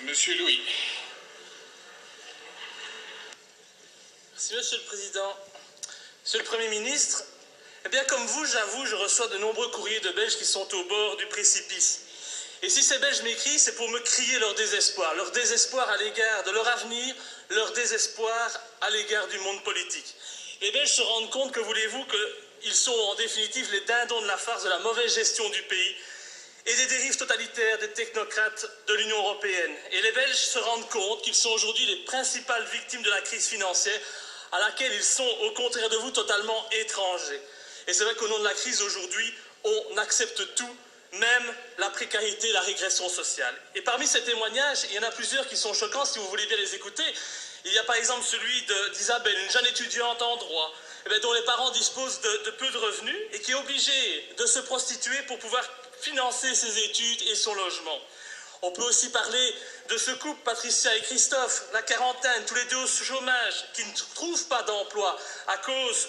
Monsieur Louis. Merci, Monsieur le Président. Monsieur le Premier ministre, eh bien, comme vous, j'avoue, je reçois de nombreux courriers de Belges qui sont au bord du précipice. Et si ces Belges m'écrivent, c'est pour me crier leur désespoir à l'égard de leur avenir, leur désespoir à l'égard du monde politique. Les Belges se rendent compte, que voulez-vous, qu'ils sont en définitive les dindons de la farce de la mauvaise gestion du pays et des dérives totalitaires des technocrates de l'Union européenne. Et les Belges se rendent compte qu'ils sont aujourd'hui les principales victimes de la crise financière à laquelle ils sont, au contraire de vous, totalement étrangers. Et c'est vrai qu'au nom de la crise aujourd'hui, on accepte tout, même la précarité, la régression sociale. Et parmi ces témoignages, il y en a plusieurs qui sont choquants, si vous voulez bien les écouter. Il y a par exemple celui d'Isabelle, une jeune étudiante en droit, dont les parents disposent de peu de revenus et qui est obligée de se prostituer pour pouvoir financer ses études et son logement. On peut aussi parler de ce couple, Patricia et Christophe, la quarantaine, tous les deux au chômage, qui ne trouvent pas d'emploi à cause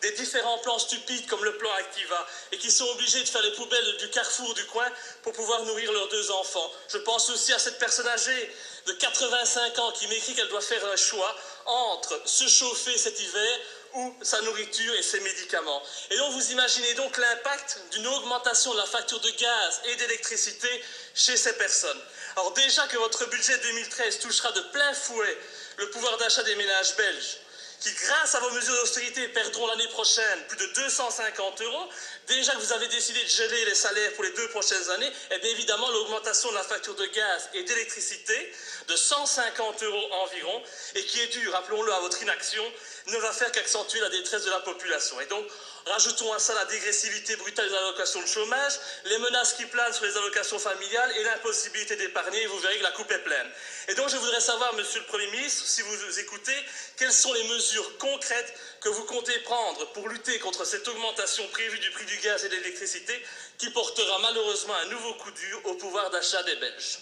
des différents plans stupides comme le plan Activa et qui sont obligés de faire les poubelles du carrefour du coin pour pouvoir nourrir leurs deux enfants. Je pense aussi à cette personne âgée de 85 ans qui m'écrit qu'elle doit faire un choix entre se chauffer cet hiver ou sa nourriture et ses médicaments. Et donc vous imaginez donc l'impact d'une augmentation de la facture de gaz et d'électricité chez ces personnes. Alors déjà que votre budget 2013 touchera de plein fouet le pouvoir d'achat des ménages belges, qui grâce à vos mesures d'austérité perdront l'année prochaine plus de 250 €, déjà que vous avez décidé de geler les salaires pour les 2 prochaines années, et bien évidemment l'augmentation de la facture de gaz et d'électricité de 150 € environ, et qui est due, rappelons-le, à votre inaction, ne va faire qu'accentuer la détresse de la population. Et donc, rajoutons à ça la dégressivité brutale des allocations de chômage, les menaces qui planent sur les allocations familiales et l'impossibilité d'épargner, et vous verrez que la coupe est pleine. Et donc, je voudrais savoir, Monsieur le Premier ministre, si vous écoutez, quelles sont les mesures concrètes que vous comptez prendre pour lutter contre cette augmentation prévue du prix du gaz et de l'électricité qui portera malheureusement un nouveau coup dur au pouvoir d'achat des Belges.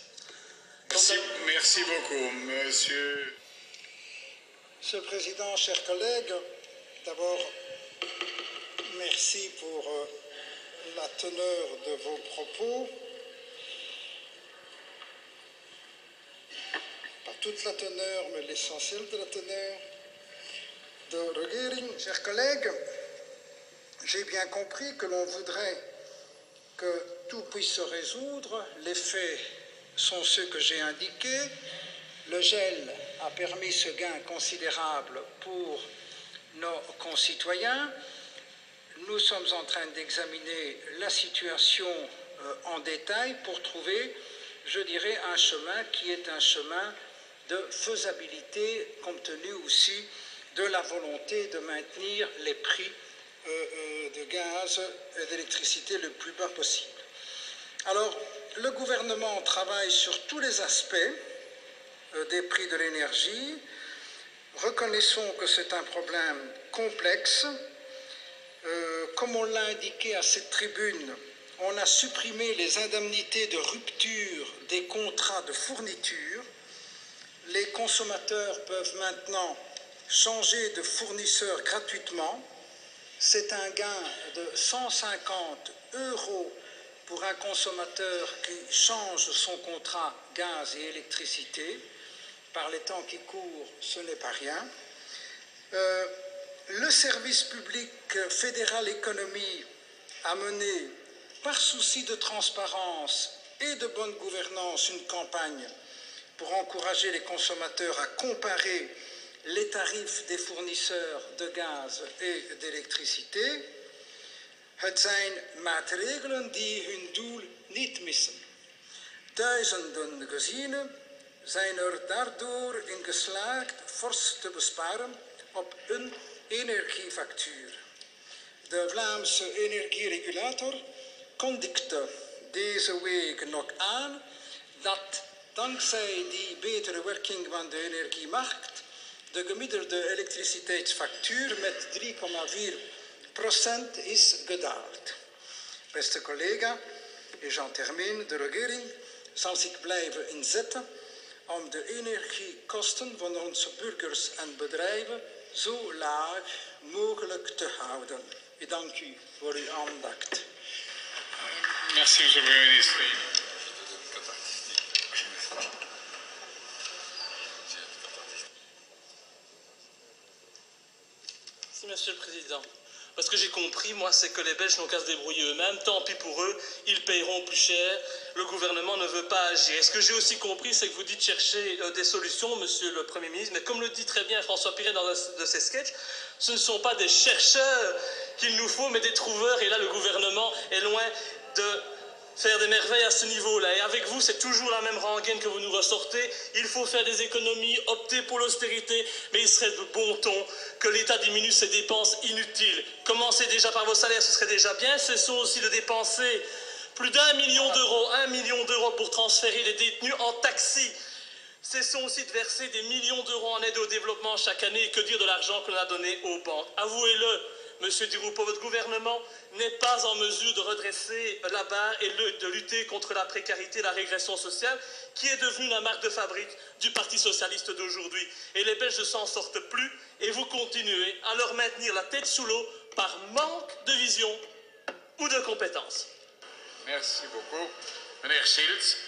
Merci beaucoup, Monsieur. Monsieur le Président, chers collègues, d'abord, merci pour la teneur de vos propos. Pas toute la teneur, mais l'essentiel de la teneur. De regering, chers collègues, j'ai bien compris que l'on voudrait que tout puisse se résoudre. Les faits sont ceux que j'ai indiqués. Le gel a permis ce gain considérable pour nos concitoyens. Nous sommes en train d'examiner la situation en détail pour trouver, je dirais, un chemin qui est un chemin de faisabilité, compte tenu aussi de la volonté de maintenir les prix de gaz et d'électricité le plus bas possible. Alors, le gouvernement travaille sur tous les aspects des prix de l'énergie. Reconnaissons que c'est un problème complexe. Comme on l'a indiqué à cette tribune, on a supprimé les indemnités de rupture des contrats de fourniture. Les consommateurs peuvent maintenant changer de fournisseur gratuitement. C'est un gain de 150 € pour un consommateur qui change son contrat gaz et électricité. Par les temps qui courent, ce n'est pas rien. Le service public fédéral économie a mené, par souci de transparence et de bonne gouvernance, une campagne pour encourager les consommateurs à comparer les tarifs des fournisseurs de gaz et d'électricité. Het zijn maatregelen die hun doel niet missen. Duizenden gezinnen zijn daardoor in geslaagd fors te besparen op hun energiefactuur. De Vlaamse energieregulator kondigde deze week nog aan dat dankzij die betere werking van de energiemarkt de gemiddelde elektriciteitsfactuur met 3,4% is gedaald. Beste collega, et j'en termine, de regering zal zich blijven inzetten om de energiekosten van onze burgers en bedrijven zo laag mogelijk te houden. Ik dank u voor uw aandacht. Merci, Monsieur le Premier ministre. Monsieur le Président. Parce que j'ai compris, moi, c'est que les Belges n'ont qu'à se débrouiller eux-mêmes. Tant pis pour eux, ils paieront plus cher. Le gouvernement ne veut pas agir. Et ce que j'ai aussi compris, c'est que vous dites chercher des solutions, Monsieur le Premier ministre. Mais comme le dit très bien François Piret dans un de ses sketchs, ce ne sont pas des chercheurs qu'il nous faut, mais des trouveurs. Et là, le gouvernement est loin de faire des merveilles à ce niveau-là. Et avec vous, c'est toujours la même rengaine que vous nous ressortez. Il faut faire des économies, opter pour l'austérité, mais il serait de bon ton que l'État diminue ses dépenses inutiles. Commencez déjà par vos salaires, ce serait déjà bien. Cessons aussi de dépenser plus d'1 million d'euros, 1 million d'euros pour transférer les détenus en taxi. Cessons aussi de verser des millions d'euros en aide au développement chaque année. Et que dire de l'argent que l'on a donné aux banques? Avouez-le, Monsieur Di Rupo, votre gouvernement n'est pas en mesure de redresser la barre et de lutter contre la précarité et la régression sociale, qui est devenue la marque de fabrique du Parti socialiste d'aujourd'hui. Et les Belges ne s'en sortent plus, et vous continuez à leur maintenir la tête sous l'eau par manque de vision ou de compétences. Merci beaucoup. Meneer Schiltz.